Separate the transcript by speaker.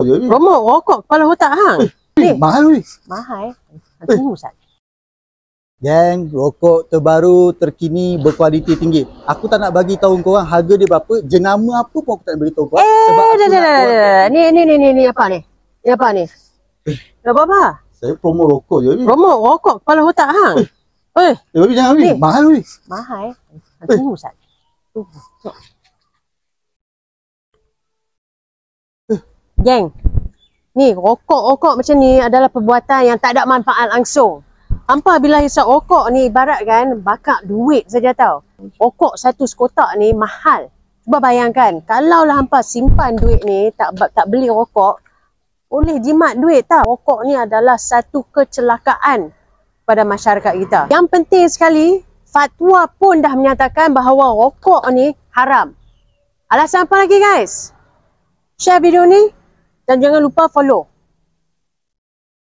Speaker 1: je ni.
Speaker 2: Rokok, rokok kepala otak hang. Ni,
Speaker 1: Mahal weh.
Speaker 2: mahal. Tunggu Ustaz.
Speaker 1: Geng, rokok terbaru, terkini, berkualiti tinggi. Aku tak nak bagi tahu korang harga dia berapa, jenama apa pun aku tak nak bagi tahu korang. Sebab aku nak korang.
Speaker 2: Ni apa ni? Ni apa ni? Nak buat apa?
Speaker 1: Saya promo rokok je ni.
Speaker 2: Rokok, rokok kepala otak hang.
Speaker 1: Babi jangan weh.
Speaker 2: Ni.
Speaker 1: Mahal weh.
Speaker 2: Mahal. Tunggu Ustaz. Tunggu. Geng, ni rokok-rokok macam ni adalah perbuatan yang tak ada manfaat langsung. Hampa bila hisap rokok ni ibarat kan bakar duit saja tau. Rokok satu sekotak ni mahal. Cuba bayangkan, kalaulah hampa simpan duit ni tak beli rokok, boleh jimat duit tau. Rokok ni adalah satu kecelakaan pada masyarakat kita. Yang penting sekali, fatwa pun dah menyatakan bahawa rokok ni haram. Alasan apa lagi guys? Share video ni dan jangan lupa follow.